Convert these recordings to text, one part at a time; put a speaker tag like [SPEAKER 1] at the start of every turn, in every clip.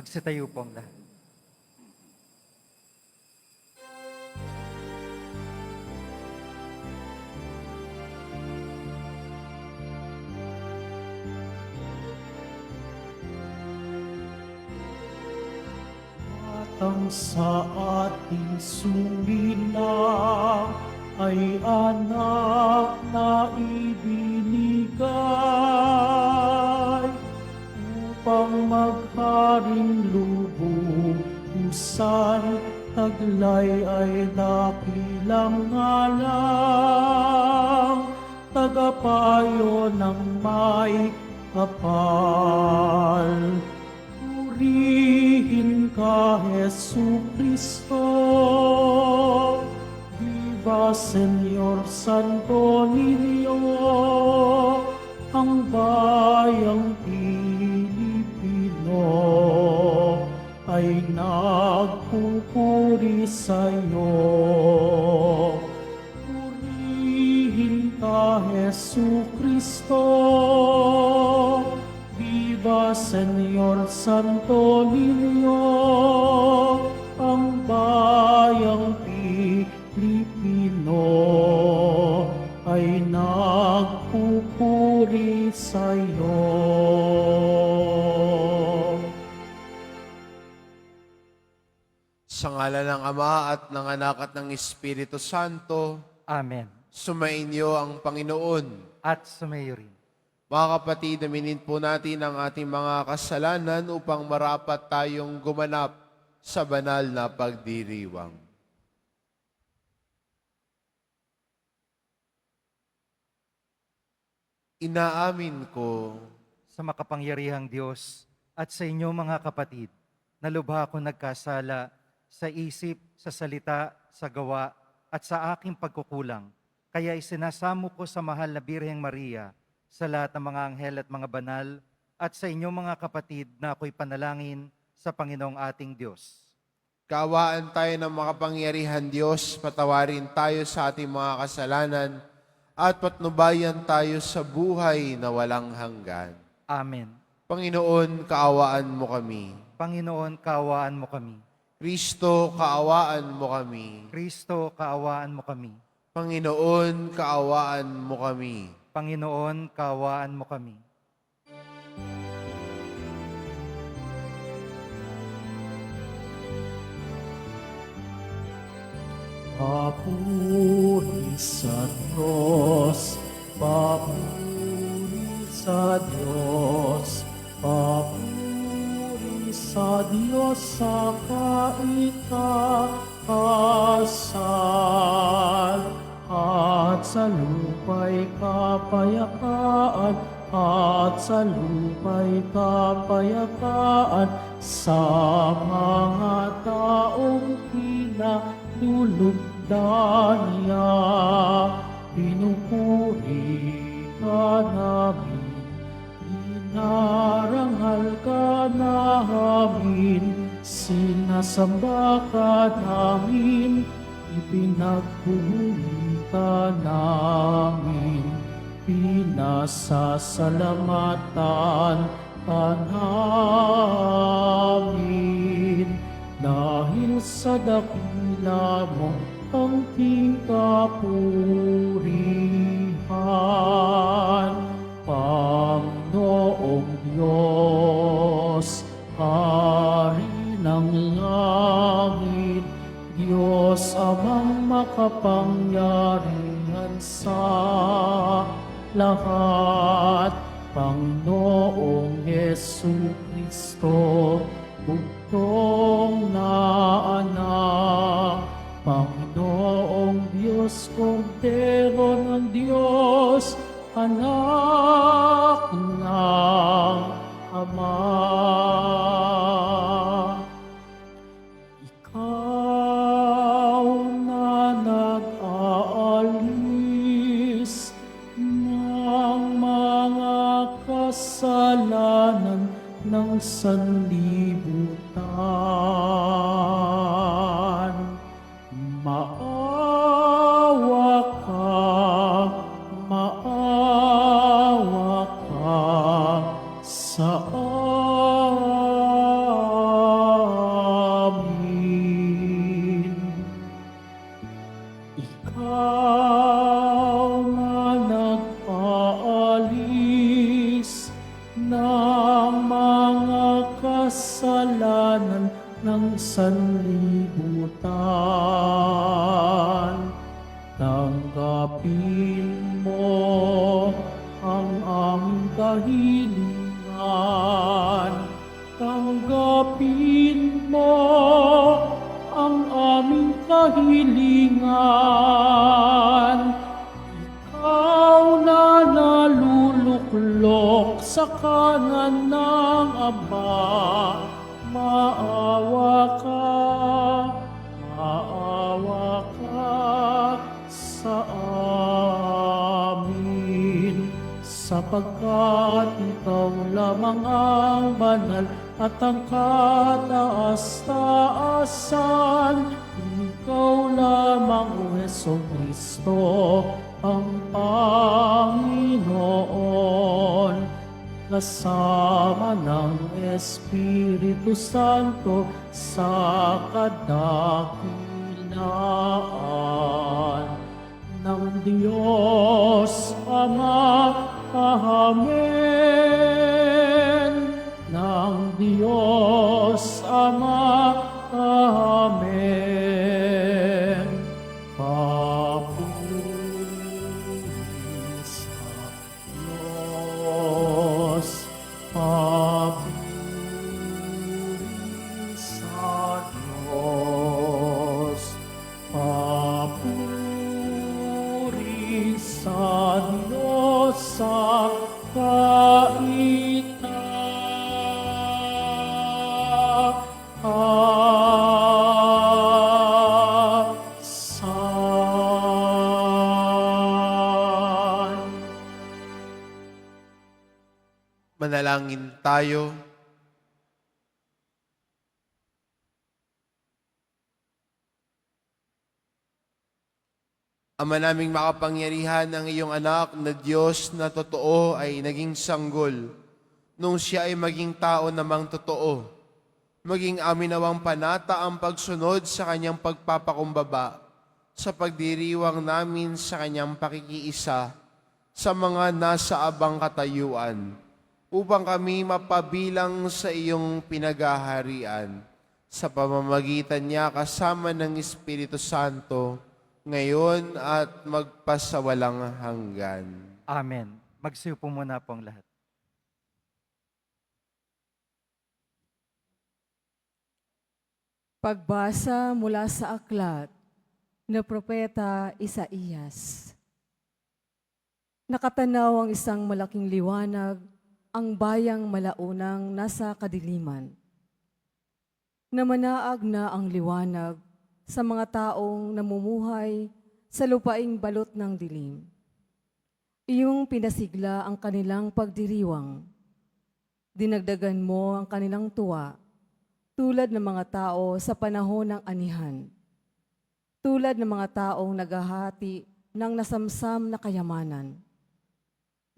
[SPEAKER 1] Magsitayo po ang lahat.
[SPEAKER 2] Ang sa ating sumina ay anak na ibinigay upang magharing lubusan, taglay ay dakilang ngalang, tagapayo ng may kapal. Purihin ka, Jesu Cristo. Viva Señor Santo Niño, ang bayang Pilipino ay nagpupuri sa'yo. Purihin ka, Jesu Cristo. Viva Señor Santo Niño, ang bayang Pilipino ay nagpupuri sa'yo.
[SPEAKER 3] Sa ngalan ng Ama at ng Anak at ng Espiritu Santo,
[SPEAKER 1] Amen.
[SPEAKER 3] sumainyo ang Panginoon.
[SPEAKER 1] At sumayo rin.
[SPEAKER 3] Mga kapatid, aminin po natin ang ating mga kasalanan upang marapat tayong gumanap sa banal na pagdiriwang. Inaamin ko
[SPEAKER 1] Sa makapangyarihang Diyos at sa inyo mga kapatid, na lubha ako nagkasala sa isip, sa salita, sa gawa, at sa aking pagkukulang. Kaya isinasamo ko sa mahal na Birheng Maria, sa lahat ng mga anghel at mga banal, at sa inyo mga kapatid na ako'y panalangin sa Panginoong ating Diyos.
[SPEAKER 3] kaawaan tayo ng makapangyarihan Diyos, patawarin tayo sa ating mga kasalanan, at patnubayan tayo sa buhay na walang hanggan.
[SPEAKER 1] Amen.
[SPEAKER 3] Panginoon, kaawaan mo kami.
[SPEAKER 1] Panginoon, kaawaan mo kami.
[SPEAKER 3] Kristo, kaawaan mo kami.
[SPEAKER 1] Kristo, kaawaan mo kami.
[SPEAKER 3] Panginoon, kaawaan mo kami.
[SPEAKER 1] Panginoon, kaawaan mo kami.
[SPEAKER 2] Papuri sa Diyos, papuri sa Diyos, papuri sa Diyos sa kaitaasan, at sa lupa'y kapayapaan, at sa lupa'y kapayapaan, sa mga taong pinalulugdan niya. Pinupuri ka namin, inarangal ka namin, sinasamba ka namin, ipinagpupuri ka namin, pinasasalamatan ka namin. Dahil sa dakila mong angking kapurihan, Panginoong Diyos, Hari ng langit, Diyos amang makapangyarihan sa lahat, Panginoong Yesu Kristo, bugtong na anak, Panginoong Diyos, Kordero ng Diyos, anak ng Ama. Ikaw na nag-aalis ng mga kasalanan ng sanlibutan. Maawa ka sa mga kasalanan ng sanlibutan. Tanggapin mo ang aming kahilingan. Tanggapin mo ang aming kahilingan. Ikaw na naluluklok sa kanan ng Ama, maawa ka sa amin, sapagkat ikaw lamang ang banal at ang kataas-taasan. Ikaw lamang, O Jesucristo, ang Panginoon, kasama ng Espiritu Santo sa kadakilaan ng Diyos Ama. Amen. Ng Diyos Ama. Amen. Papuri sa Diyos. Papuri sa Diyos. Papuri sa Diyos sa kaitaasan.
[SPEAKER 3] Manalangin tayo. Ama naming makapangyarihan, ang iyong anak na Diyos na totoo ay naging sanggol nung siya ay maging tao namang totoo. Maging amin nawang panata ang pagsunod sa kanyang pagpapakumbaba sa pagdiriwang namin sa kanyang pakikiisa sa mga nasa abang katayuan, upang kami mapabilang sa iyong pinagaharian sa pamamagitan niya kasama ng Espiritu Santo, ngayon at magpasawalang hanggan.
[SPEAKER 1] Amen. Magsiupo muna po ang lahat.
[SPEAKER 4] Pagbasa mula sa aklat na Propeta Isaías. Nakatanaw ang isang malaking liwanag, ang bayang malaunang nasa kadiliman. Namanaag na ang liwanag sa mga taong namumuhay sa lupaing balot ng dilim. Iyong pinasigla ang kanilang pagdiriwang. Dinagdagan mo ang kanilang tuwa, tulad ng mga tao sa panahon ng anihan. Tulad ng mga taong naghahati ng nasamsam na kayamanan.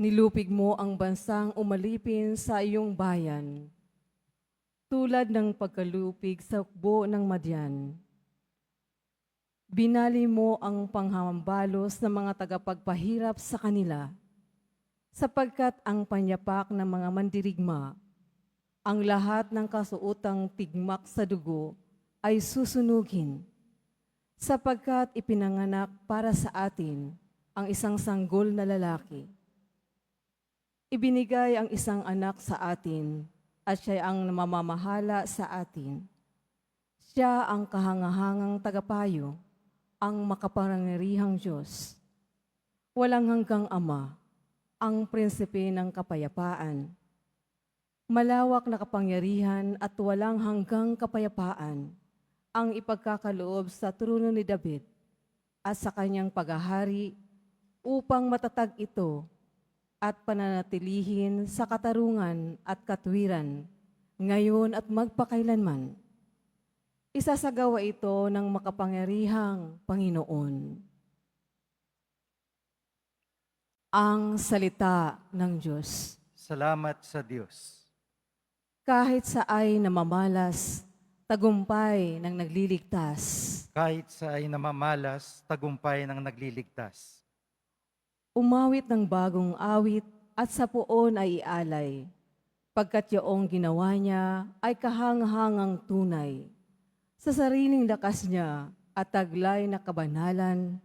[SPEAKER 4] Nilupig mo ang bansang umalipin sa iyong bayan, tulad ng pagkalupig sa hukbo ng Madian. Binali mo ang panghambalos ng mga tagapagpahirap sa kanila, sapagkat ang panyapak ng mga mandirigma, ang lahat ng kasuotang tigmak sa dugo ay susunugin, sapagkat ipinanganak para sa atin ang isang sanggol na lalaki. Ibinigay ang isang anak sa atin at siya ang namamahala sa atin. Siya ang kahangahangang tagapayo, ang makapangyarihang Diyos. Walang hanggang Ama, ang prinsipe ng kapayapaan. Malawak na kapangyarihan at walang hanggang kapayapaan ang ipagkakaloob sa trono ni David at sa kanyang paghahari upang matatag ito at pananatilihin sa katarungan at katwiran ngayon at magpakailanman. Isasagawa ito ng makapangyarihang Panginoon. Ang salita ng Diyos.
[SPEAKER 1] Salamat sa Diyos.
[SPEAKER 4] Kahit sa ay namamalas, tagumpay ng nagliligtas.
[SPEAKER 1] Kahit sa ay namamalas, tagumpay ng nagliligtas.
[SPEAKER 4] Umawit ng bagong awit at sa puon ay ialay. pagkat yaong ginawa niya ay kahanghangang tunay. Sa sariling lakas niya at taglay na kabanalan,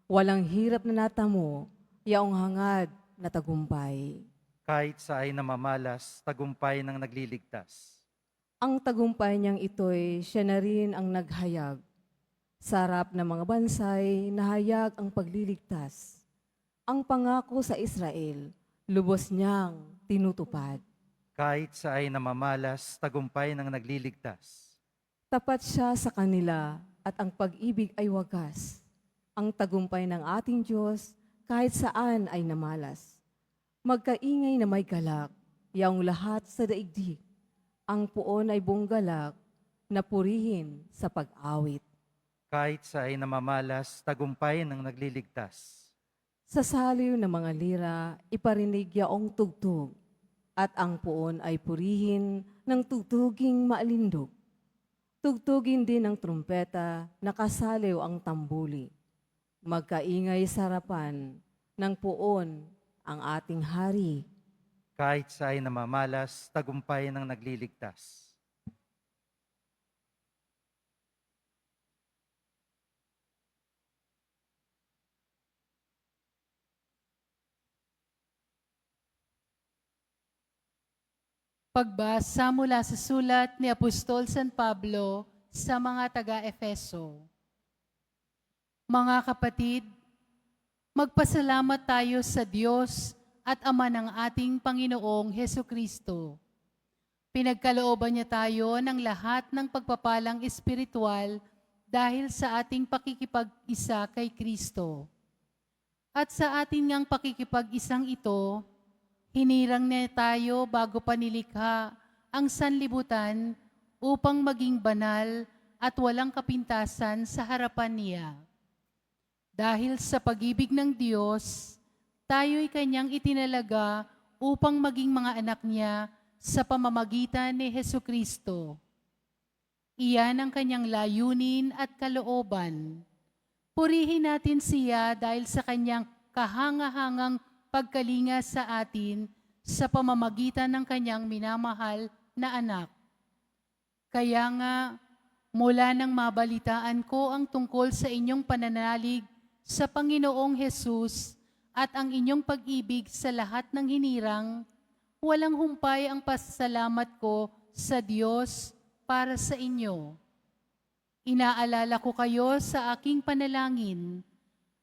[SPEAKER 4] walang hirap na natamo, yaong hangad na tagumpay.
[SPEAKER 1] Kahit sa ay namamalas, tagumpay ng nagliligtas.
[SPEAKER 4] Ang tagumpay niyang ito'y siya na rin ang naghayag. Sa harap ng mga bansay, nahayag ang pagliligtas. Ang pangako sa Israel, lubos niyang tinutupad.
[SPEAKER 1] Kahit sa ay namamalas, tagumpay ng nagliligtas.
[SPEAKER 4] Tapat siya sa kanila at ang pag-ibig ay wagas. Ang tagumpay ng ating Diyos kahit saan ay namalas. Magkaingay na may galak, yaong lahat sa daigdig. Ang puon ay buong galak na purihin sa pag-awit.
[SPEAKER 1] Kahit sa ay namamalas, tagumpay ng nagliligtas.
[SPEAKER 4] Sa saliw ng mga lira, iparinig yaong tugtog, at ang puon ay purihin ng tugtuging maalindog. Tugtugin din ng trumpeta, nakasaliw ang tambuli. Magkaingay sa harapan ng puon ang ating hari.
[SPEAKER 1] Kahit sa ay namamalas, tagumpay ng nagliligtas.
[SPEAKER 5] Pagbasa mula sa sulat ni Apostol San Pablo sa mga taga-Efeso. Mga kapatid, magpasalamat tayo sa Diyos at Ama ng ating Panginoong Heso Kristo. Pinagkalooban niya tayo ng lahat ng pagpapalang espiritual dahil sa ating pakikipag-isa kay Kristo. At sa ating ngang pakikipag-isang ito, hinirang niya tayo bago pa nilikha ang sanlibutan upang maging banal at walang kapintasan sa harapan niya. Dahil sa pag-ibig ng Diyos, tayo'y kanyang itinalaga upang maging mga anak niya sa pamamagitan ni Hesu Kristo. Iyan ang kanyang layunin at kalooban. Purihin natin siya dahil sa kanyang kahangahangang pagkalinga sa atin sa pamamagitan ng kanyang minamahal na anak. Kaya nga, mula nang mabalitaan ko ang tungkol sa inyong pananalig sa Panginoong Hesus at ang inyong pag-ibig sa lahat ng hinirang, walang humpay ang pasasalamat ko sa Diyos para sa inyo. Inaalala ko kayo sa aking panalangin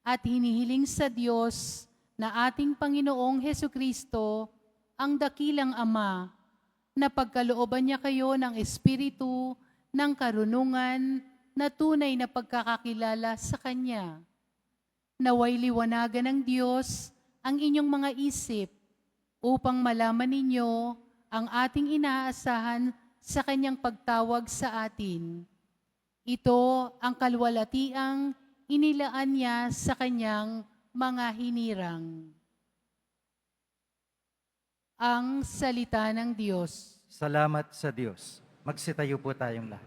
[SPEAKER 5] at hinihiling sa Diyos na ating Panginoong Hesukristo, ang dakilang Ama, na pagkalooban niya kayo ng Espiritu, ng karunungan, na tunay na pagkakakilala sa Kanya. Naway liwanagan ng Diyos ang inyong mga isip upang malaman ninyo ang ating inaasahan sa Kanyang pagtawag sa atin. Ito ang kalwalatiang inilaan niya sa Kanyang mga hinirang. Ang salita ng Diyos.
[SPEAKER 1] Salamat sa Diyos. Magsitayo po tayong lahat.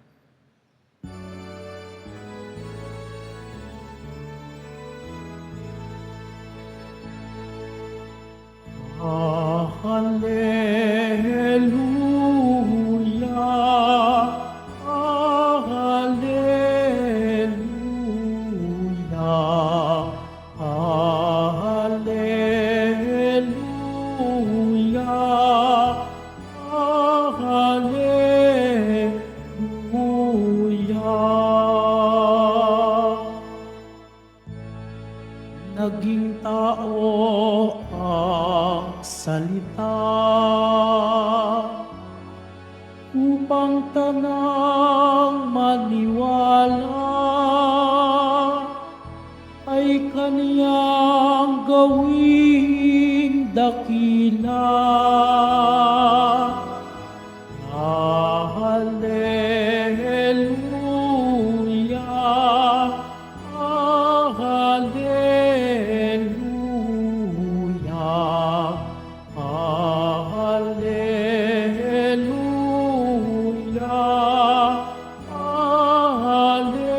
[SPEAKER 2] Hallelujah, Hallelujah, Hallelujah, Hallelujah. Naging tao ang salita upang tanang maniwala ay kaniyang gawing dakila. Hallelujah, Hallelujah, Hallelujah, Hallelujah.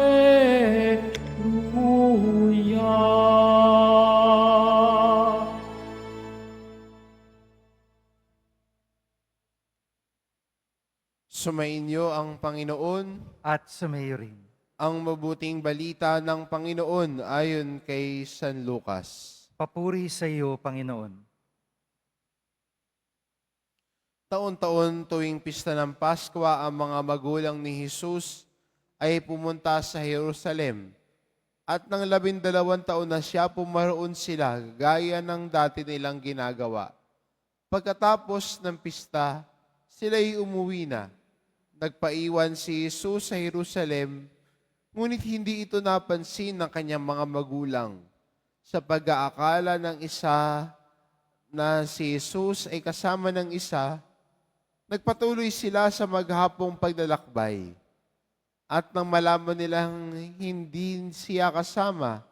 [SPEAKER 3] Sumainyo ang Panginoon.
[SPEAKER 1] At sumayo rin.
[SPEAKER 3] Ang mabuting balita ng Panginoon ayon kay San Lucas.
[SPEAKER 1] Papuri sa iyo, Panginoon.
[SPEAKER 3] Taon-taon tuwing pista ng Pasko, ang mga magulang ni Jesus ay pumunta sa Jerusalem. At nang 12 taon na siya, pumaroon sila gaya ng dati nilang ginagawa. Pagkatapos ng pista, sila'y umuwi na. Nagpaiwan si Jesus sa Jerusalem, ngunit hindi ito napansin ng kanyang mga magulang. Sa pag-aakala ng isa na si Jesus ay kasama ng isa, nagpatuloy sila sa maghapong paglalakbay. At nang malaman nilang hindi siya kasama,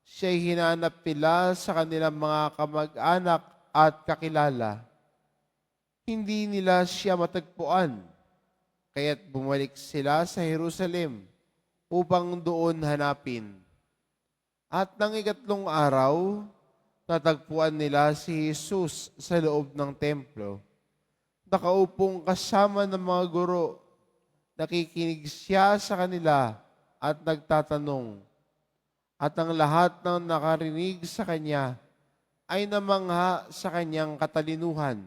[SPEAKER 3] siya'y hinanap nila sa kanilang mga kamag-anak at kakilala. Hindi nila siya matagpuan, kaya't bumalik sila sa Jerusalem upang doon hanapin. At nang ikatlong araw, natagpuan nila si Jesus sa loob ng templo. Nakaupong kasama ng mga guro, nakikinig siya sa kanila at nagtatanong. At ang lahat ng nakarinig sa kanya ay namangha sa kanyang katalinuhan.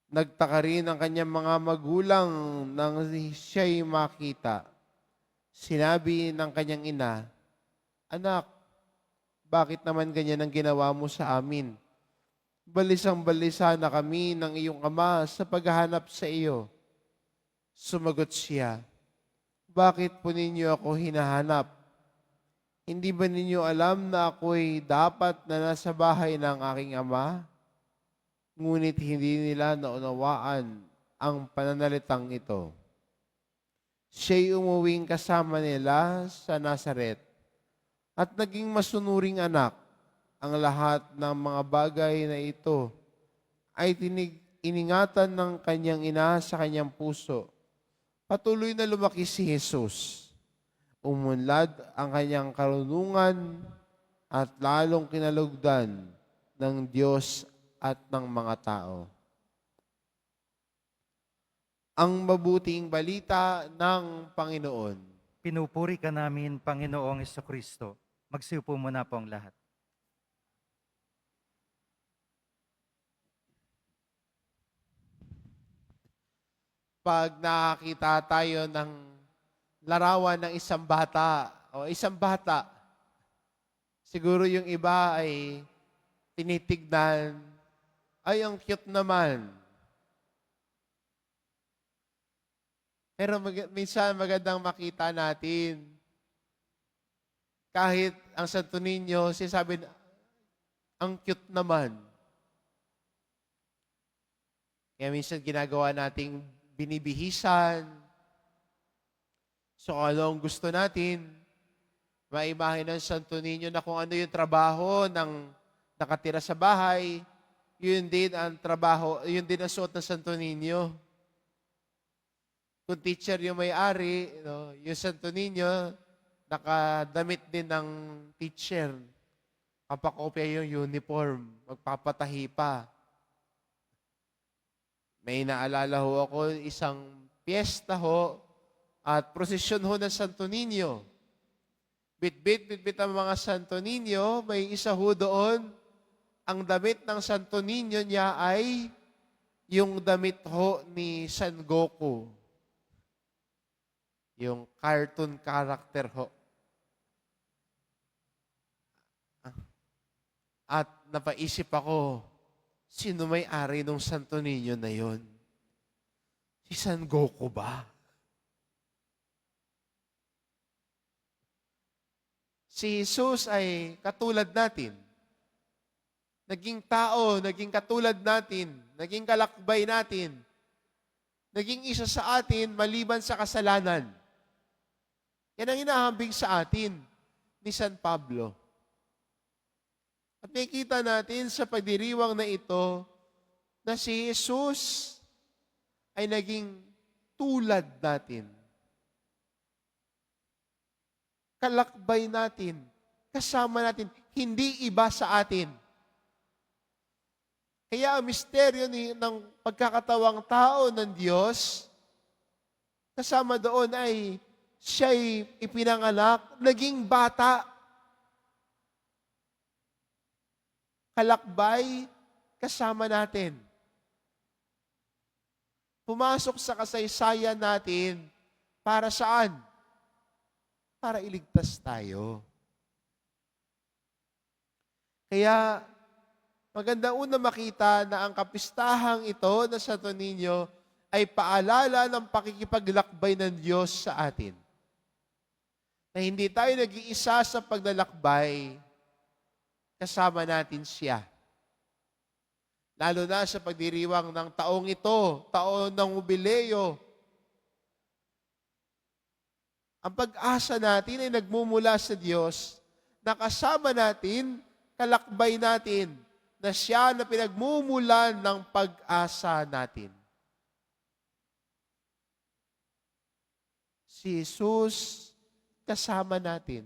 [SPEAKER 3] Nagtaka rin ang kanyang mga magulang nang siya'y makita. Sinabi ng kanyang ina, "Anak, bakit naman ganyan ang ginawa mo sa amin? Balisang-balisa na kami ng iyong ama sa paghahanap sa iyo." Sumagot siya, "Bakit po ninyo ako hinahanap? Hindi ba ninyo alam na ako'y dapat na nasa bahay ng aking ama?" Ngunit hindi nila naunawaan ang pananalitang ito. Siya'y umuwing kasama nila sa Nazaret at naging masunuring anak. Ang lahat ng mga bagay na ito ay iningatan ng kanyang ina sa kanyang puso. Patuloy na lumaki si Jesus. Umunlad ang kanyang karunungan at lalong kinalugdan ng Diyos at ng mga tao. Ang mabuting balita ng Panginoon.
[SPEAKER 1] Pinupuri ka namin, Panginoong Jesucristo. Magsiupo muna po ang lahat.
[SPEAKER 3] Pag nakakita tayo ng larawan ng isang bata o isang bata, siguro yung iba ay tinitignan, "Ay, ang cute naman." Pero minsan magandang makita natin, kahit ang Santo Niño, sinasabi, "Ang cute naman." Kaya minsan ginagawa nating binibihisan. So ano ang gusto natin? Maimahe ng Santo Niño na kung ano yung trabaho ng nakatira sa bahay, yun din ang trabaho, yun din ang suot ng Santo Niño. Kung teacher yung may-ari, yung Santo Niño, nakadamit din ng teacher. Kapakopya yung uniform, magpapatahi pa. May naalala ho ako, isang piyesta ho at prosesyon ho ng Santo Niño. Bitbit ang mga Santo Niño, may isa ho doon, ang damit ng Santo Niño niya ay yung damit ho ni San Goku. Yung cartoon character ho. At napaisip ako, sino may-ari ng Santo Niño na yon? Si San Goku ba? Si Jesus ay katulad natin. Naging tao, naging katulad natin, naging kalakbay natin, naging isa sa atin maliban sa kasalanan. Yan ang hinahambing sa atin ni San Pablo. At nakikita natin sa pagdiriwang na ito na si Jesus ay naging tulad natin. Kalakbay natin, kasama natin, hindi iba sa atin. Kaya ang misteryo ng pagkakatawang tao ng Diyos Kasama doon ay siya'y ipinanganak, naging bata. Kalakbay, kasama natin. Pumasok sa kasaysayan natin para saan? Para iligtas tayo. Kaya, maganda una makita na ang kapistahang ito na Santo Niño ay paalala ng pakikipaglakbay ng Diyos sa atin. Na hindi tayo nag-iisa sa paglalakbay, kasama natin siya. Lalo na sa pagdiriwang ng taong ito, taon ng jubileo. Ang pag-asa natin ay nagmumula sa Diyos na kasama natin, kalakbay natin, na siya na pinagmumulan ng pag-asa natin. Si Jesus, kasama natin,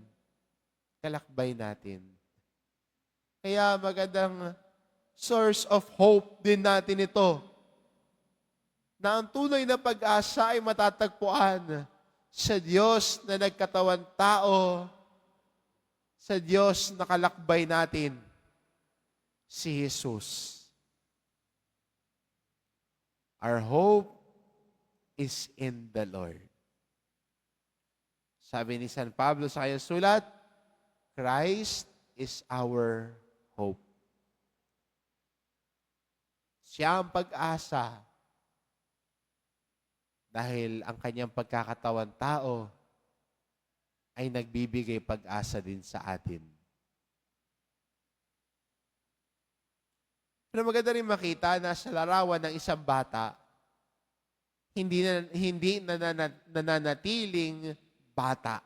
[SPEAKER 3] kalakbay natin. Kaya magandang source of hope din natin ito, na ang tunay na pag-asa ay matatagpuan sa Diyos na nagkatawan tao, sa Diyos na kalakbay natin, si Jesus. Our hope is in the Lord. Sabi ni San Pablo sa kanyang sulat, Christ is our hope. Siya ang pag-asa dahil ang kanyang pagkakatawan tao ay nagbibigay pag-asa din sa atin. Pero maganda rin makita na sa larawan ng isang bata, hindi nananatiling bata.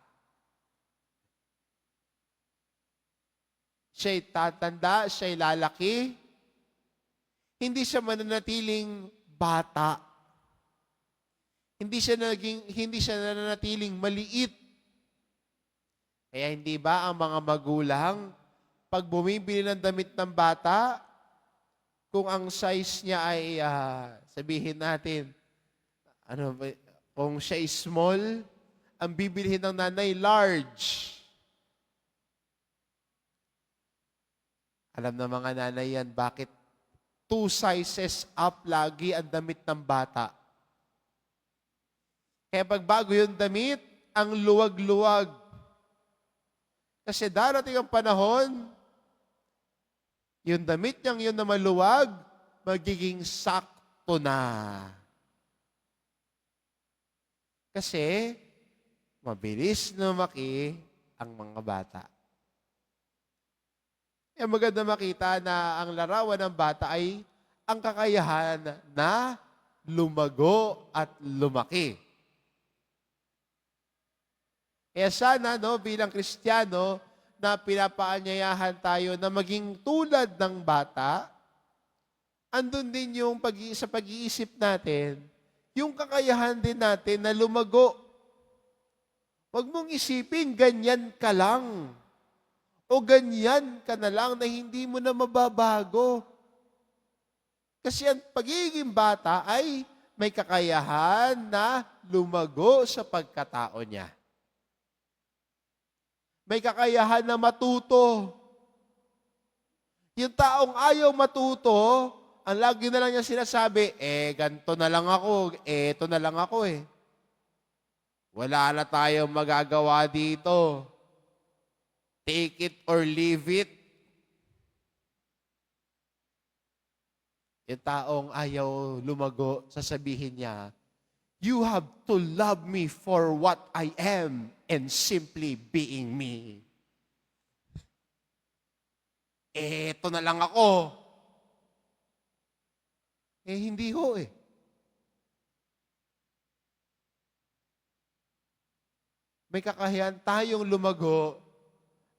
[SPEAKER 3] Siya'y tatanda, siya'y lalaki, hindi siya mananatiling bata. Hindi siya nananatiling maliit. Kaya hindi ba ang mga magulang, pag bumibili ng damit ng bata, kung ang size niya ay, sabihin natin, kung siya ay small, ang bibilihin ng nanay, large. Alam na mga nanay yan, bakit 2 sizes up lagi ang damit ng bata? Kaya pag bago yung damit, ang luwag-luwag. Kasi darating ang panahon, yung damit niyang yun na maluwag, magiging sakto na. Kasi, mabilis na lumaki ang mga bata. Kaya maganda makita na ang larawan ng bata ay ang kakayahan na lumago at lumaki. Kaya sana, bilang Kristiyano, na pinapaanyayahan tayo na maging tulad ng bata, andun din yung sa pag-iisip natin, yung kakayahan din natin na lumago. Huwag mong isipin, ganyan ka lang. O ganyan ka na lang na hindi mo na mababago. Kasi ang pagiging bata ay may kakayahan na lumago sa pagkatao niya. May kakayahan na matuto. Yung taong ayaw matuto, ang lagi na lang niya sinasabi, ganito na lang ako, eto na lang ako eh. Wala na tayong magagawa dito. Take it or leave it. Yung taong ayaw lumago, sasabihin niya, you have to love me for what I am and simply being me. Eto na lang ako. Hindi ho eh. May kakayahan tayong lumago.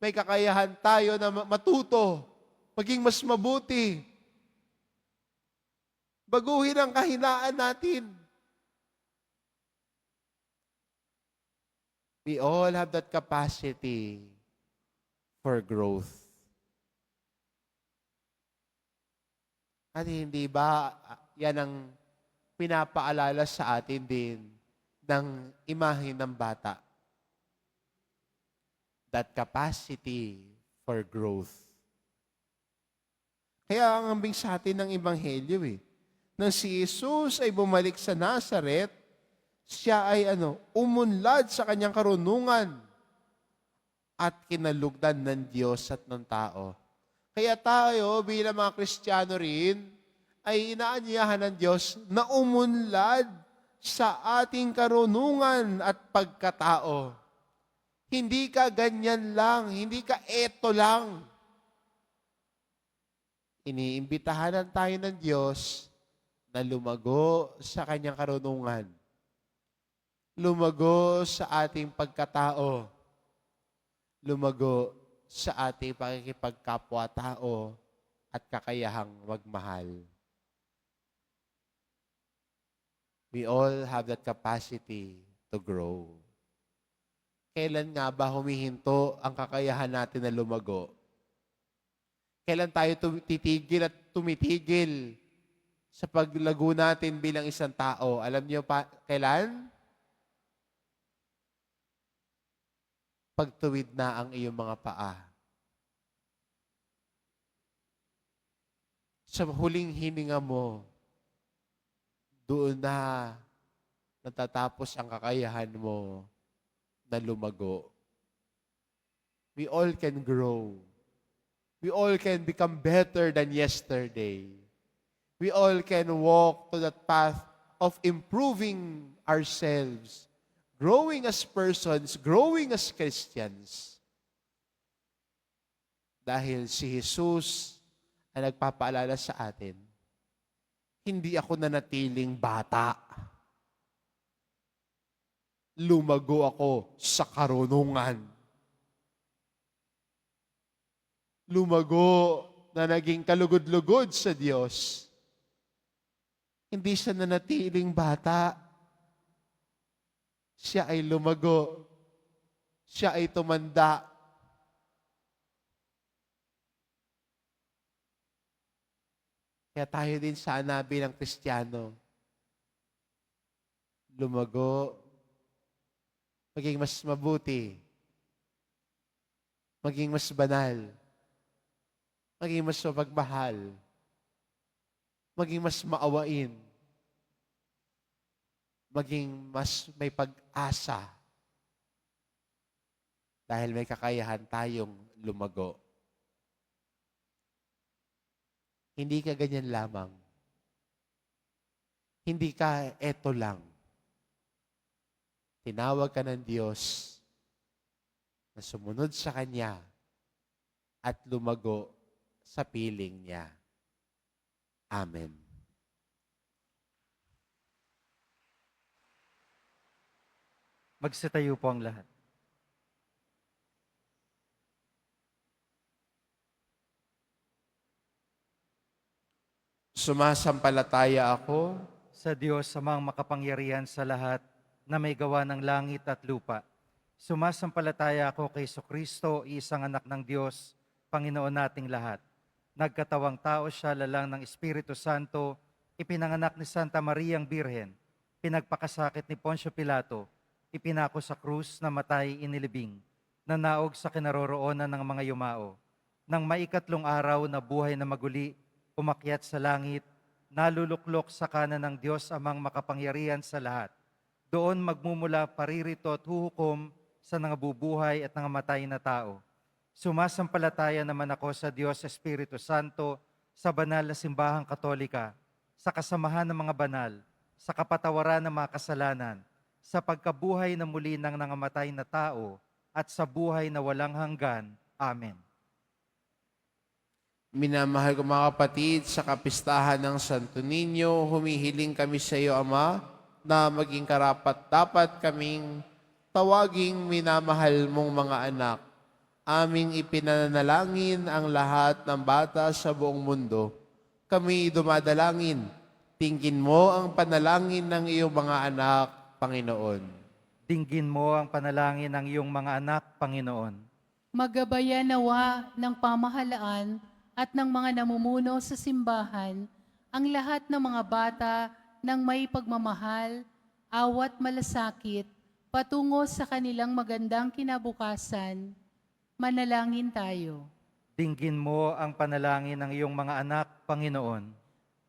[SPEAKER 3] May kakayahan tayo na matuto. Maging mas mabuti. Baguhin ang kahinaan natin. We all have that capacity for growth. At hindi ba yan ang pinapaalala sa atin din ng imahe ng bata. That capacity for growth. Kaya ang ambing sa atin ng Ebanghelyo nang si Jesus ay bumalik sa Nazaret, siya ay umunlad sa kanyang karunungan at kinalugdan ng Diyos at ng tao. Kaya tayo bilang mga Kristiyano rin ay inaanyahan ng Diyos na umunlad sa ating karunungan at pagkatao. Hindi ka ganyan lang, hindi ka eto lang. Iniimbitahan tayo ng Diyos na lumago sa kanyang karunungan. Lumago sa ating pagkatao. Lumago sa ating pakikipagkapwa-tao at kakayahang magmahal. We all have that capacity to grow. Kailan nga ba humihinto ang kakayahan natin na lumago? Kailan tayo titigil at tumitigil sa paglago natin bilang isang tao? Alam niyo pa, kailan? Pagtuwid na ang iyong mga paa. Sa huling hininga mo, doon na natatapos ang kakayahan mo na lumago. We all can grow. We all can become better than yesterday. We all can walk to that path of improving ourselves, growing as persons, growing as Christians. Dahil si Jesus ay nagpapaalala sa atin, hindi ako nanatiling bata. Lumago ako sa karunungan. Lumago na naging kalugod-lugod sa Diyos. Hindi siya nanatiling bata. Siya ay lumago. Siya ay tumanda. Kaya tayo din sana bilang Kristiyano, lumago, maging mas mabuti, maging mas banal, maging mas mapagmahal, maging mas maawain, maging mas may pag-asa dahil may kakayahan tayong lumago. Hindi ka ganyan lamang. Hindi ka eto lang. Tinawag ka ng Diyos na sumunod sa Kanya at lumago sa piling niya. Amen.
[SPEAKER 1] Magsitayo po ang lahat.
[SPEAKER 3] Sumasampalataya ako
[SPEAKER 1] Sa Diyos, amang makapangyarihan sa lahat, na may gawa ng langit at lupa. Sumasampalataya ako kay Kristo, isang anak ng Diyos, Panginoon nating lahat. Nagkatawang tao siya, lalang ng Espiritu Santo, ipinanganak ni Santa Mariang Birhen, pinagpakasakit ni Poncio Pilato, ipinako sa krus, namatay, inilibing, nanaog sa kinaroroonan ng mga yumao. Nang maikatlong araw na buhay na maguli, umakyat sa langit, naluluklok sa kanan ng Diyos amang makapangyarihan sa lahat. Doon magmumula paririto at huhukom sa nangabubuhay at nangamatay na tao. Sumasampalataya naman ako sa Diyos Espiritu Santo, sa banal na simbahang katolika, sa kasamahan ng mga banal, sa kapatawaran ng mga kasalanan, sa pagkabuhay na muli ng nangamatay na tao, at sa buhay na walang hanggan. Amen.
[SPEAKER 3] Minamahal ko mga kapatid, sa kapistahan ng Santo Niño, humihiling kami sa iyo, Ama, na maging karapat-dapat kaming tawaging minamahal mong mga anak. Aming ipinanalangin ang lahat ng bata sa buong mundo. Kami dumadalangin, tingin mo ang panalangin ng iyong mga anak, Panginoon.
[SPEAKER 1] Dinggin mo ang panalangin ng iyong mga anak, Panginoon.
[SPEAKER 5] Magabayan nawa ng pamahalaan at ng mga namumuno sa simbahan ang lahat ng mga bata ng may pagmamahal awat malasakit, patungo sa kanilang magandang kinabukasan. Manalangin tayo.
[SPEAKER 1] Dinggin mo ang panalangin ng iyong mga anak, Panginoon.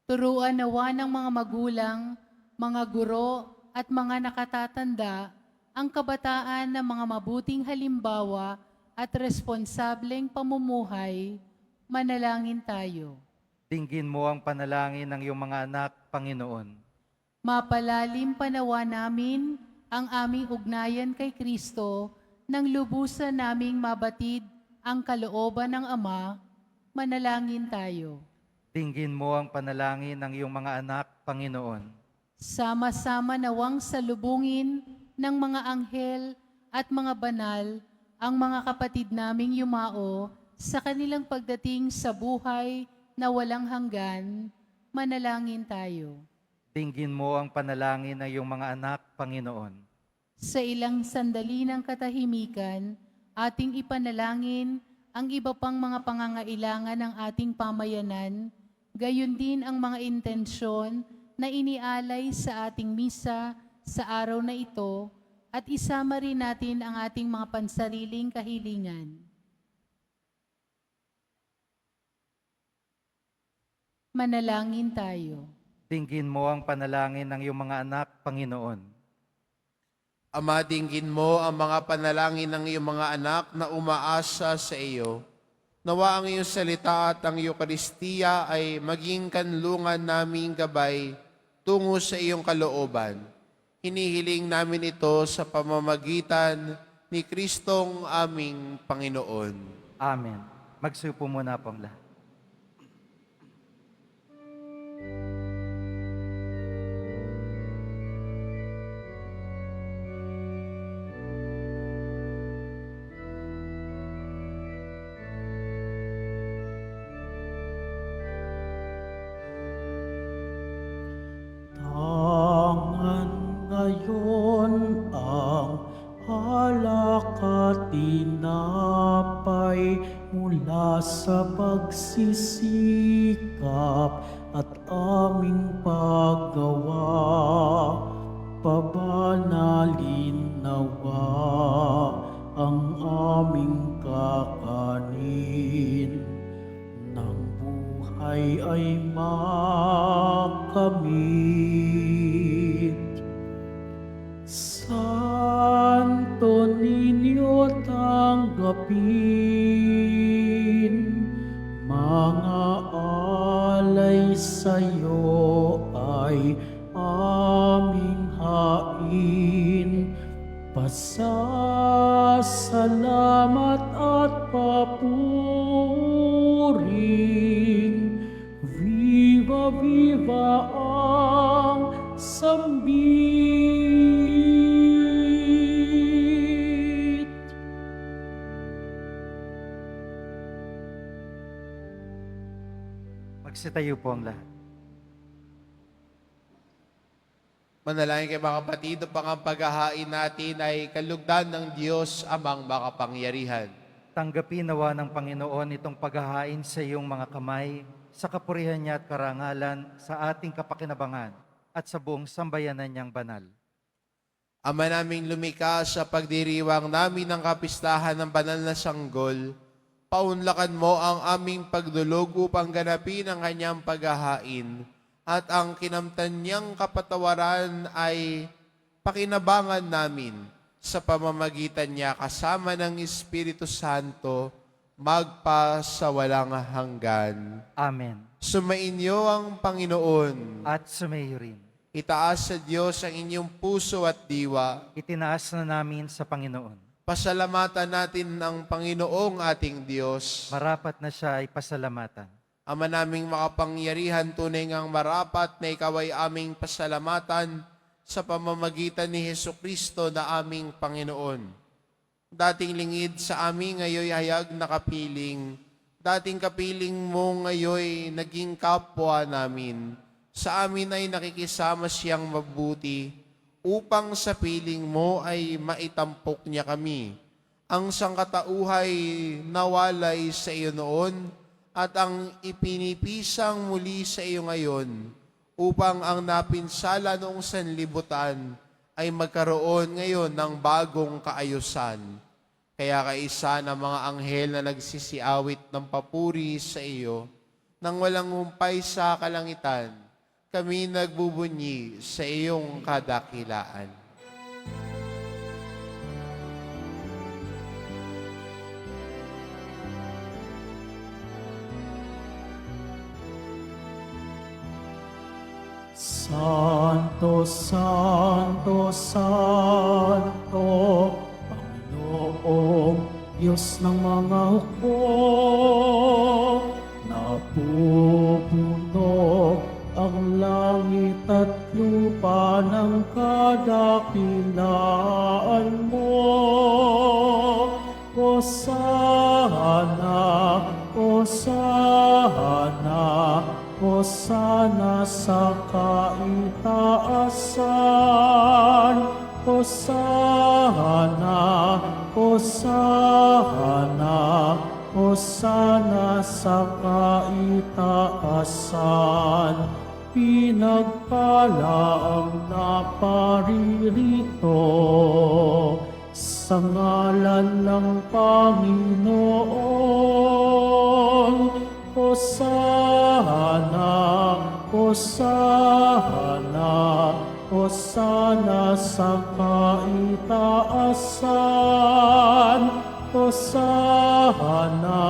[SPEAKER 5] Turuan nawa ng mga magulang, mga guro at mga nakatatanda ang kabataan ng mga mabuting halimbawa at responsableng pamumuhay. Manalangin tayo.
[SPEAKER 1] Dinggin mo ang panalangin ng iyong mga anak, Panginoon.
[SPEAKER 5] Mapalalim panawa namin ang aming ugnayan kay Kristo nang lubusan naming mabatid ang kalooban ng Ama. Manalangin tayo.
[SPEAKER 1] Dinggin mo ang panalangin ng iyong mga anak, Panginoon.
[SPEAKER 5] Sama-sama nawang salubungin ng mga anghel at mga banal ang mga kapatid naming yumao sa kanilang pagdating sa buhay na walang hanggan. Manalangin tayo.
[SPEAKER 1] Dinggin mo ang panalangin ng iyong mga anak, Panginoon.
[SPEAKER 5] Sa ilang sandali ng katahimikan, ating ipanalangin ang iba pang mga pangangailangan ng ating pamayanan, gayon din ang mga intensyon na inialay sa ating misa sa araw na ito, at isama rin natin ang ating mga pansariling kahilingan. Manalangin tayo.
[SPEAKER 1] Dinggin mo ang panalangin ng iyong mga anak, Panginoon.
[SPEAKER 3] Ama, dinggin mo ang mga panalangin ng iyong mga anak na umaasa sa iyo. Nawa ang iyong salita at ang Eucharistia ay maging kanlungan naming gabay tungo sa iyong kalooban. Hinihiling namin ito sa pamamagitan ni Kristong aming Panginoon.
[SPEAKER 1] Amen. Magsupo muna po ang lahat.
[SPEAKER 2] Tangan ngayon ang alak at tinapay mula sa pagsisikap at aming paggawa. Pabanalin nawa ang aming kakanin. Nang buhay ay makamit. Santo Niño, tanggapin mga alay sa'yo ay aming hain. Pasasalamat at papuring. Viva, viva ang sambit.
[SPEAKER 1] Magsitayo po ang lahat.
[SPEAKER 3] Manalangin kayo mga kapatid, ang paghahain natin ay kalugdan ng Diyos amang makapangyarihan.
[SPEAKER 1] Tanggapin nawa ng Panginoon itong paghahain sa iyong mga kamay, sa kapurihan niya at karangalan, sa ating kapakinabangan, at sa buong sambayanan niyang banal.
[SPEAKER 3] Ama naming lumikha, sa pagdiriwang namin ng kapistahan ng banal na sanggol, paunlakan mo ang aming pagdulog upang ganapin ang kanyang paghahain, at ang kinamtan niyang kapatawaran ay pakinabangan namin sa pamamagitan niya kasama ng Espiritu Santo, magpa sa walang hanggan.
[SPEAKER 1] Amen.
[SPEAKER 3] Sumainyo ang Panginoon.
[SPEAKER 1] At sumayo rin.
[SPEAKER 3] Itaas sa Diyos ang inyong puso at diwa.
[SPEAKER 1] Itinaas na namin sa Panginoon.
[SPEAKER 3] Pasalamatan natin ang Panginoong ating Diyos.
[SPEAKER 1] Marapat na siya ay pasalamatan.
[SPEAKER 3] Ama naming makapangyarihan, tunay ngang marapat na ikaw ay aming pasalamatan sa pamamagitan ni Hesukristo na aming Panginoon. Dating lingid sa amin ngayoy hayag na kapiling, dating kapiling mo ngayoy naging kapwa namin. Sa amin ay nakikisama siyang mabuti, upang sa piling mo ay maitampok niya kami. Ang sangkatauhay nawalay sa iyo noon, at ang ipinipisang muli sa iyo ngayon, upang ang napinsala noong sanlibutan ay magkaroon ngayon ng bagong kaayusan. Kaya kaisa ng mga anghel na nagsisiawit ng papuri sa iyo, nang walang humpay sa kalangitan, kami nagbubunyi sa iyong kadakilaan.
[SPEAKER 2] Santo, Santo, Santo, Panginoong Diyos ng mga hukbo, napupuno ang langit at lupa ng kadakilaan mo. Hosana, Hosana, Hosana sa kaitaasan. Hosana, Hosana, Hosana sa kaitaasan. Pinagpala ang naparirito sa ngalan ng Panginoon. Hosana, Hosana, Hosana sa kaitaasan. Hosana,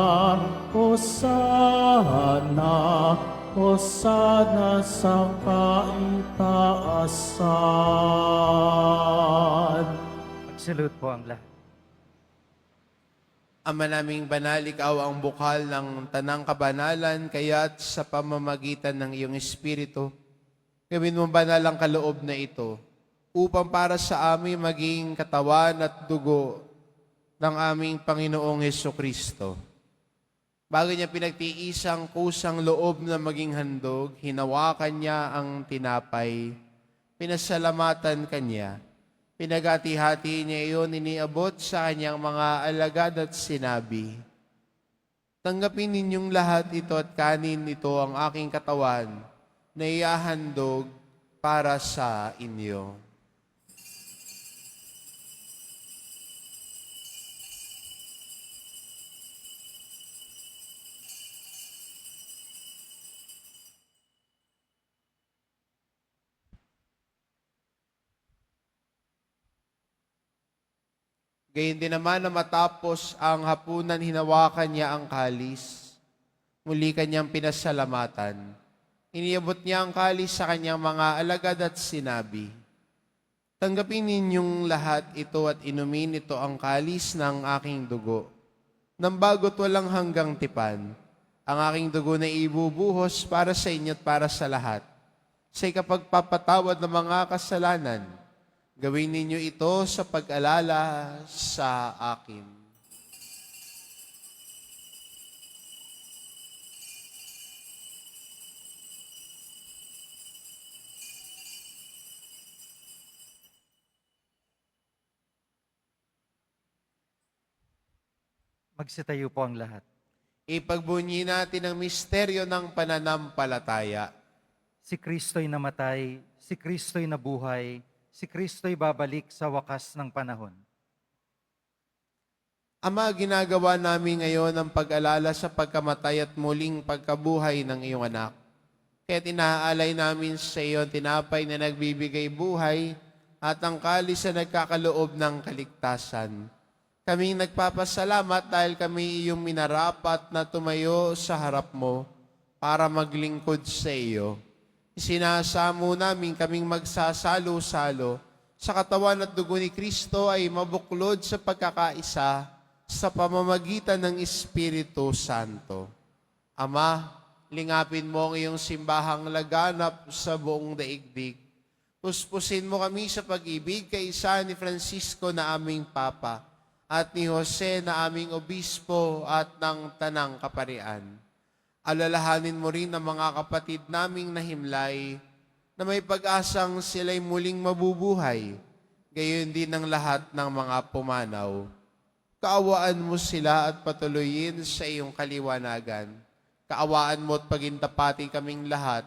[SPEAKER 2] Hosana, Hosana sa kaitaasan.
[SPEAKER 1] Magsalute po ang lahat.
[SPEAKER 3] Ama naming banal, ikaw ang bukal ng tanang kabanalan, kaya't sa pamamagitan ng iyong Espiritu, gawin mo banal ang kaloob na ito, upang para sa amin maging katawan at dugo ng aming Panginoong Hesukristo. Bago niya pinagtiisang kusang loob na maging handog, hinawakan niya ang tinapay, pinasalamatan kanya, pinagati-hati niya iyon, iniabot sa kanyang mga alagad at sinabi, tanggapin ninyong lahat ito at kanin ito ang aking katawan na iahandog para sa inyo. Gayun din naman na matapos ang hapunan, hinawakan niya ang kalis. Muli kanyang pinasalamatan. Iniabot niya ang kalis sa kanyang mga alagad at sinabi, tanggapin ninyong lahat ito at inumin ito ang kalis ng aking dugo. Nang bago't walang hanggang tipan, ang aking dugo na ibubuhos para sa inyo at para sa lahat. Sa ikapagpapatawad ng mga kasalanan, gawin ninyo ito sa pag-alala sa akin.
[SPEAKER 1] Magsitayo po ang lahat.
[SPEAKER 3] Ipagbunyi natin ang misteryo ng pananampalataya.
[SPEAKER 1] Si Kristo'y namatay, si Kristo'y nabuhay, si Kristo'y babalik sa wakas ng panahon.
[SPEAKER 3] Ama, ginagawa namin ngayon ang pag-alala sa pagkamatay at muling pagkabuhay ng iyong anak. Kaya't inaalay namin sa iyo ang tinapay na nagbibigay buhay at ang kalis na nagkakaloob ng kaligtasan. Kaming nagpapasalamat dahil kami iyong minarapat na tumayo sa harap mo para maglingkod sa iyo. Isinasamo namin kaming magsasalo-salo sa katawan at dugo ni Kristo ay mabuklod sa pagkakaisa sa pamamagitan ng Espiritu Santo. Ama, lingapin mo ang iyong simbahang laganap sa buong daigdig. Puspusin mo kami sa pag-ibig kay isa ni Francisco na aming Papa at ni Jose na aming Obispo at ng Tanang Kaparian. Alalahanin mo rin ang mga kapatid naming nahimlay na may pag-asang sila'y muling mabubuhay, gayon din ang lahat ng mga pumanaw. Kaawaan mo sila at patuloyin sa iyong kaliwanagan. Kaawaan mo at pagintapati kaming lahat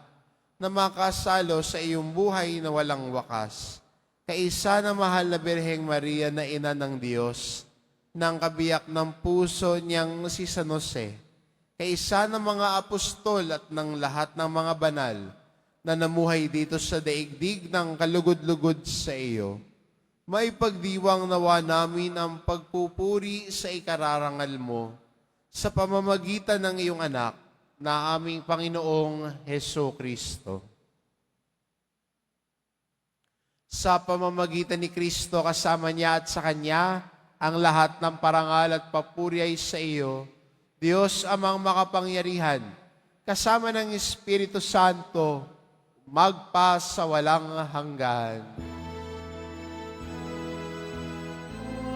[SPEAKER 3] na makasalo sa iyong buhay na walang wakas. kaisa ng mahal na Birheng Maria na ina ng Diyos, ng kabiyak ng puso niyang si San Jose, kaisa ng mga apostol at ng lahat ng mga banal na namuhay dito sa daigdig ng kalugod-lugod sa iyo, may pagdiwang nawa namin ang pagpupuri sa ikararangal mo sa pamamagitan ng iyong anak na aming Panginoong Heso Kristo. Sa pamamagitan ni Kristo kasama niya at sa Kanya, ang lahat ng parangal at papuri ay sa iyo, Diyos amang makapangyarihan, kasama ng Espiritu Santo, magpa sa walang hanggan.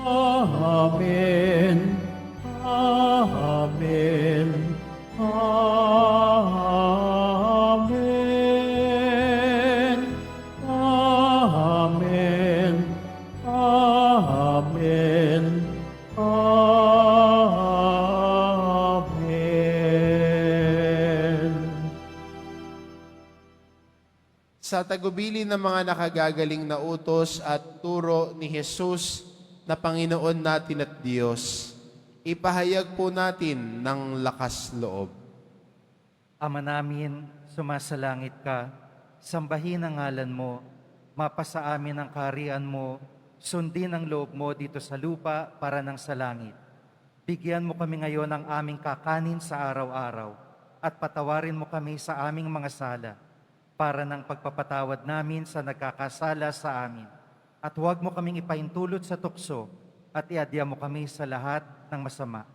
[SPEAKER 2] Amen. Amen. Amen. Amen. Amen. Amen.
[SPEAKER 3] Sa tagubilin ng mga nakagagaling na utos at turo ni Jesus na Panginoon natin at Diyos, ipahayag po natin ng lakas loob.
[SPEAKER 1] Ama namin, sumasalangit ka, sambahin ang ngalan mo, mapasa amin ang kaharian mo, sundin ang loob mo dito sa lupa para nang sa langit. Bigyan mo kami ngayon ng aming kakanin sa araw-araw at patawarin mo kami sa aming mga sala para ng pagpapatawad namin sa nagkakasala sa amin. At huwag mo kaming ipaintulot sa tukso at iadya mo kami sa lahat ng masama.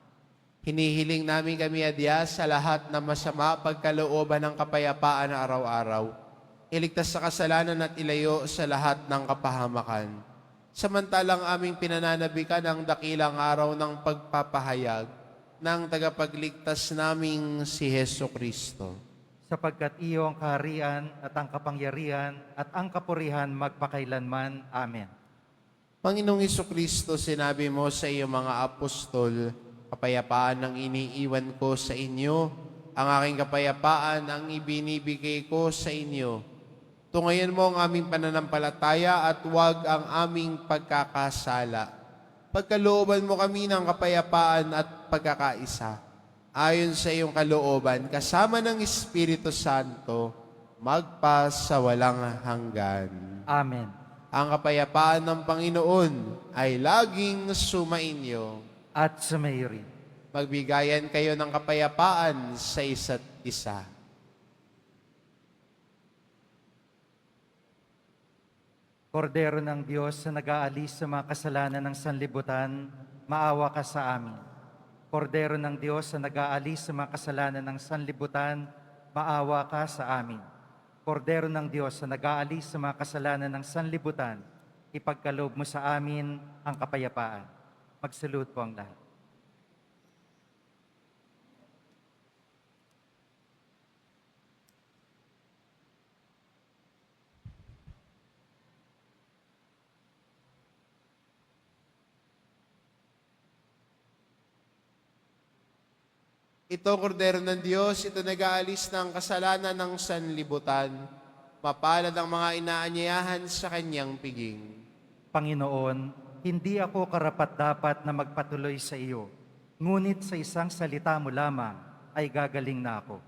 [SPEAKER 3] Hinihiling namin kami adya sa lahat ng masama pagkalooban ng kapayapaan na araw-araw. Iligtas sa kasalanan at ilayo sa lahat ng kapahamakan. Samantalang aming pinananabikan ang dakilang araw ng pagpapahayag ng tagapagligtas naming si Heso Kristo.
[SPEAKER 1] Sapagkat iyo ang kaharian at ang kapangyarihan at ang kapurihan magpakailanman. Amen.
[SPEAKER 3] Panginoong Kristo, sinabi mo sa iyong mga apostol, kapayapaan ang iniiwan ko sa inyo, ang aking kapayapaan ang ibinibigay ko sa inyo. Tungayan mo ang aming pananampalataya at huwag ang aming pagkakasala. Pagkalooban mo kami ng kapayapaan at pagkakaisa. Ayon sa iyong kalooban, kasama ng Espiritu Santo, magpa sa walang hanggan.
[SPEAKER 1] Amen.
[SPEAKER 3] Ang kapayapaan ng Panginoon ay laging sumainyo.
[SPEAKER 1] At sumayo rin.
[SPEAKER 3] Magbigayan kayo ng kapayapaan sa isa't isa.
[SPEAKER 1] Kordero ng Diyos na nag-aalis sa mga kasalanan ng sanlibutan, maawa ka sa amin. Kordero ng Diyos na nag-aalis sa mga kasalanan ng sanlibutan, maawa ka sa amin. Kordero ng Diyos na nag-aalis sa mga kasalanan ng sanlibutan, ipagkaloob mo sa amin ang kapayapaan. Magsalud po ang lahat.
[SPEAKER 3] Ito, Kordero ng Diyos, ito nag-aalis ng kasalanan ng sanlibutan. Mapalad ang mga inaanyayahan sa kanyang piging.
[SPEAKER 1] Panginoon, hindi ako karapat-dapat na magpatuloy sa iyo, ngunit sa isang salita mo lamang ay gagaling na ako.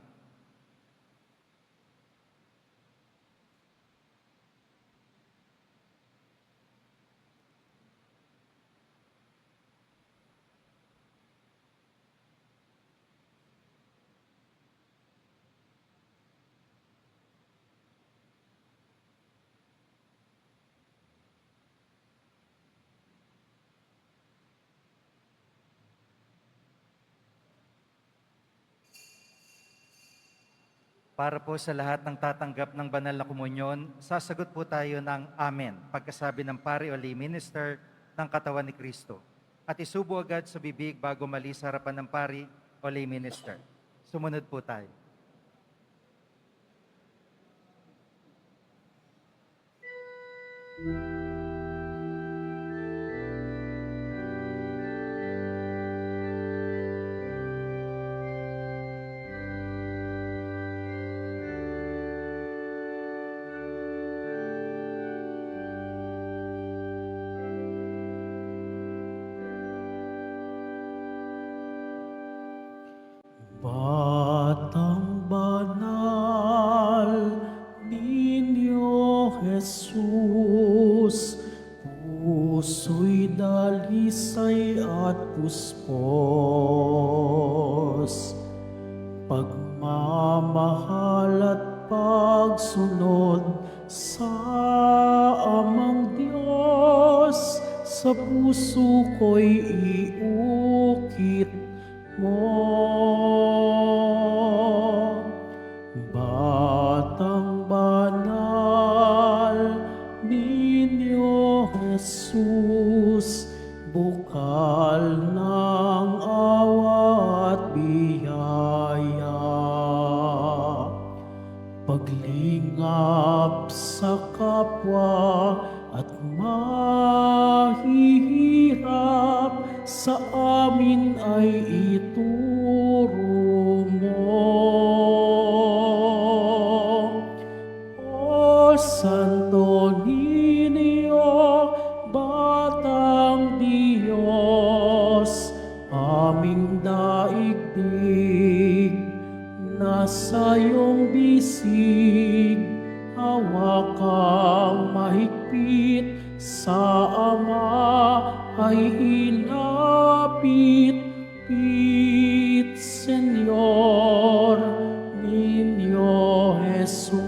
[SPEAKER 1] Para po sa lahat ng tatanggap ng banal na komunyon, sasagot po tayo ng Amen, pagkasabi ng pari o lay minister ng katawan ni Kristo. At isubo agad sa bibig bago mali sa harapan ng pari o lay minister. Sumunod po tayo.
[SPEAKER 2] puso'y dalisay at puspos, pagmamahal at pagsunod sa Amang Diyos, sa puso ko'y iukit mo. Batang banal, Ninyo Jesus, bukal ng awa at biyaya, paglingap sa kapwa at mahihirap sa amin ay ituro mo. O Santo Niño, Batang Diyos, aming daigdig, nasa iyong bisig, hawak kang mahigpit, sa Ama ay ilapit, pit, Senyor, Niño Jesus.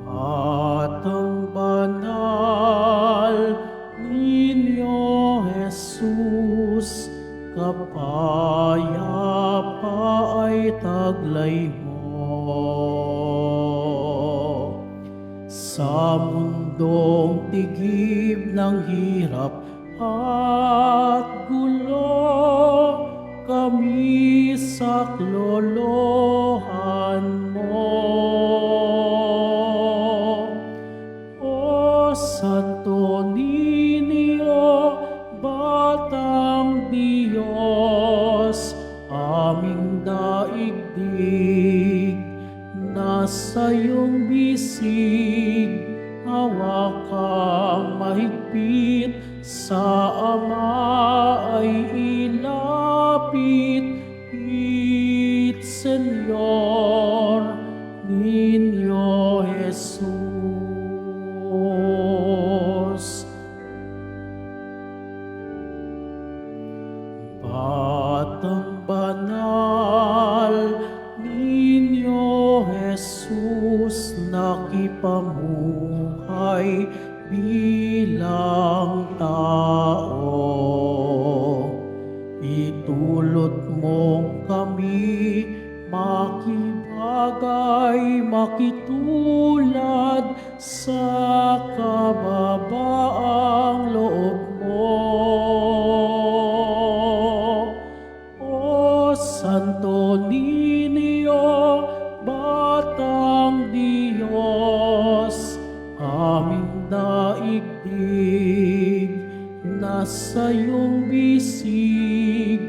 [SPEAKER 2] Batang banal, Niño Jesus, kapayapa ay taglay mo. Sa mundong tigib ng hirap at gulo, kami saklolohan mo. O Santo Niño, Batang Diyos, aming daigdig, nasa iyong bisig, hawak kang mahigpit, sa Ama ay ilapit, pit, Senyor, Niño Jesus. Batang banal, Niño Jesus, nakipamuhay bilang tao. Itulot mo kami makibagay, makitulad sa kababaang loob mo. O Santo Niño, Batang Diyos, aming daigdig, nasa iyong bisig,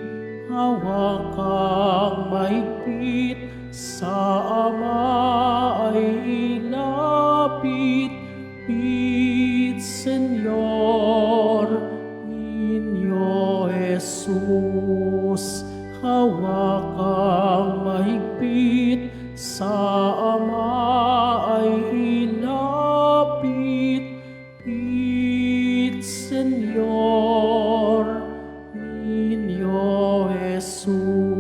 [SPEAKER 2] hawak kang mahigpit, sa Ama ay ilapit, pit, Senyor, Niño Jesus, hawak kang mahigpit, sa Ama ay ilapit, pit, Senyor, Niño Jesus.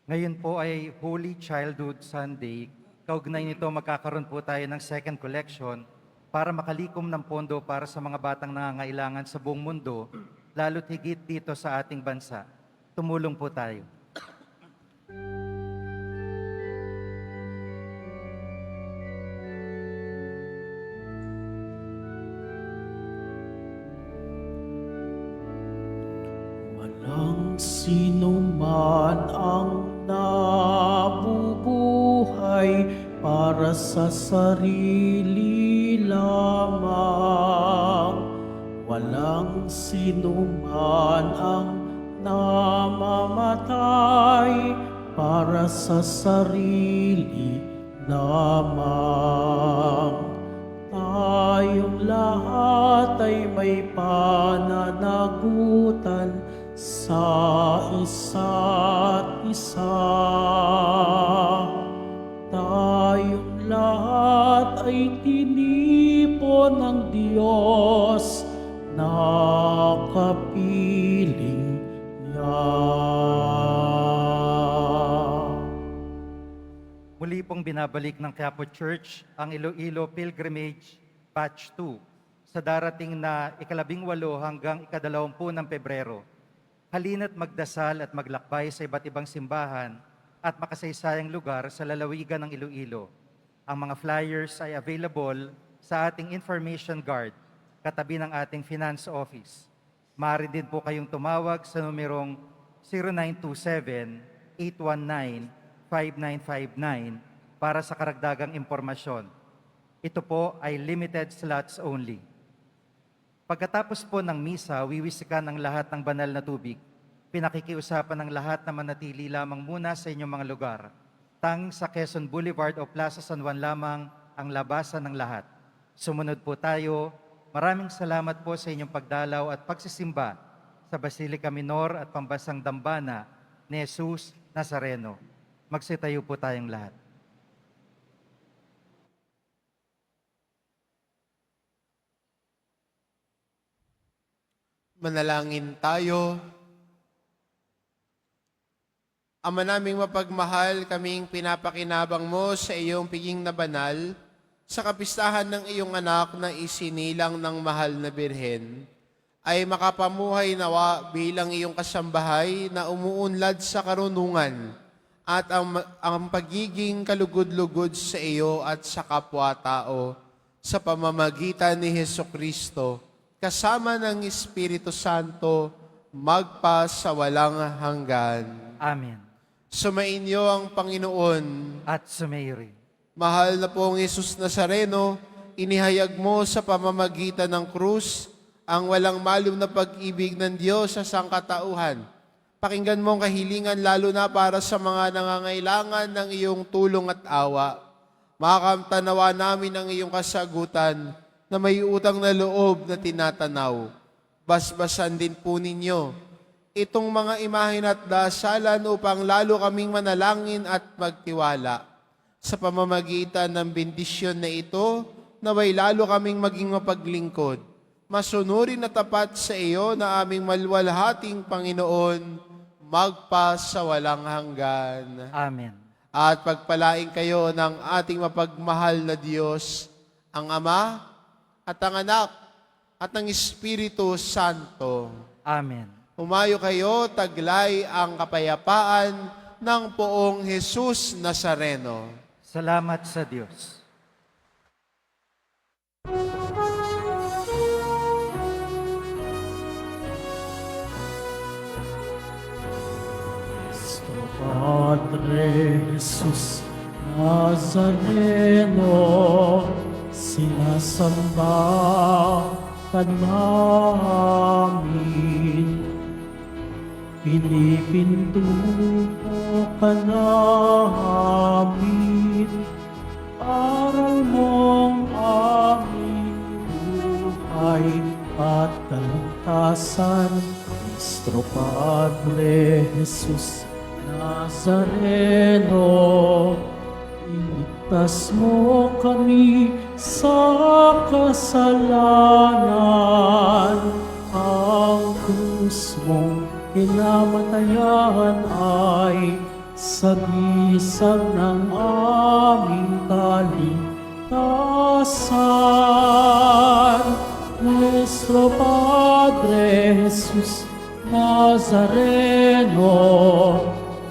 [SPEAKER 1] Ngayon po ay Holy Childhood Sunday. Kaugnay nito magkakaroon po tayo ng second collection para makalikom ng pondo para sa mga batang nangangailangan sa buong mundo, lalo't higit dito sa ating bansa. Tumulong po tayo.
[SPEAKER 2] Walang sino man ang nabubuhay para sa sarili lamang. Walang sino man ang namamatay para sa sarili lamang. Tayong lahat ay may pananagutan sa isa't isa. Tayong lahat ay tinipon ng Diyos na kapiling niya.
[SPEAKER 1] Muli pong binabalik ng Quiapo Church ang Iloilo Pilgrimage Batch 2 sa darating na 18 hanggang 20 ng Pebrero. Halina't magdasal at maglakbay sa iba't ibang simbahan at makasaysayang lugar sa lalawigan ng Iloilo. Ang mga flyers ay available sa ating information guard katabi ng ating finance office. Maaari din po kayong tumawag sa numerong 0927-819-5959 para sa karagdagang impormasyon. Ito po ay limited slots only. Pagkatapos po ng misa, wiwisikan ang lahat ng banal na tubig. Pinakikiusapan ng lahat na manatili lamang muna sa inyong mga lugar. Tang sa Quezon Boulevard o Plaza San Juan lamang ang labasan ng lahat. Sumunod po tayo. Maraming salamat po sa inyong pagdalaw at pagsisimba sa Basilica Minor at Pambansang Dambana ni Jesus Nazareno. Magsitayo po tayong lahat.
[SPEAKER 3] Manalangin tayo. Ama naming mapagmahal, kaming pinapakinabang mo sa iyong piging na banal, sa kapistahan ng iyong anak na isinilang ng mahal na birhen, ay makapamuhay nawa bilang iyong kasambahay na umuunlad sa karunungan at ang pagiging kalugod-lugod sa iyo at sa kapwa-tao sa pamamagitan ni Hesukristo, kasama ng Espiritu Santo, magpa sa walang hanggan.
[SPEAKER 1] Amen.
[SPEAKER 3] Sumainyo ang Panginoon.
[SPEAKER 1] At sumayo rin.
[SPEAKER 3] Mahal na pong Jesus Nazareno, inihayag mo sa pamamagitan ng krus ang walang malum na pag-ibig ng Diyos sa sangkatauhan. Pakinggan mo ang kahilingan lalo na para sa mga nangangailangan ng iyong tulong at awa. Makakamtanawa namin ang iyong kasagutan na may utang na loob na tinatanaw. Basbasan din po ninyo itong mga imahin at dasalan upang lalo kaming manalangin at magtiwala. Sa pamamagitan ng bendisyon na ito, naway lalo kaming maging mapaglingkod, masunurin na tapat sa iyo na aming malwalhating Panginoon, magpa sa walang hanggan.
[SPEAKER 1] Amen.
[SPEAKER 3] At pagpalain kayo ng ating mapagmahal na Diyos, ang Ama at ang Anak at ang Espiritu Santo.
[SPEAKER 1] Amen.
[SPEAKER 3] Humayo kayo, taglay ang kapayapaan ng poong Jesus Nazareno.
[SPEAKER 1] Salamat sa Diyos.
[SPEAKER 2] Nuestro Padre Jesus Nazareno, sinasamba ka namin. Pinipintuho ka namin, aral mong aming buhay at kaligtasan. Nuestro Padre Jesus Nazareno, iligtas mo kami sa kasalanan. Ang krus mong kinamatayan ay sagisag ng aming kaligtasan. dasal. Nuestro Padre Jesus Nazareno,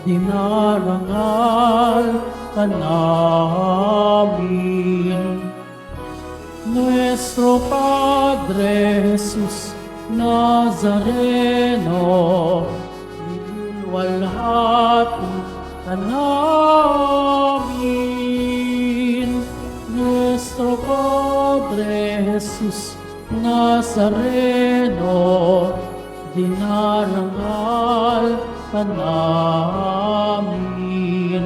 [SPEAKER 2] dinarangal ka namin. Nuestro Padre Jesus Nazareno, nilulwalhati ka namin. Nuestro Padre Jesus Nazareno, dinarangal ka namin.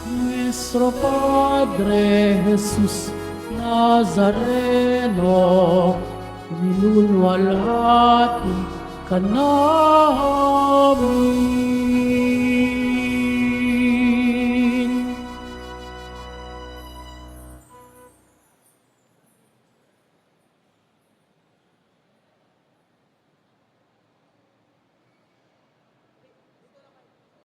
[SPEAKER 2] Nuestro Padre Jesus Nazareno, nilulwalhati ka namin.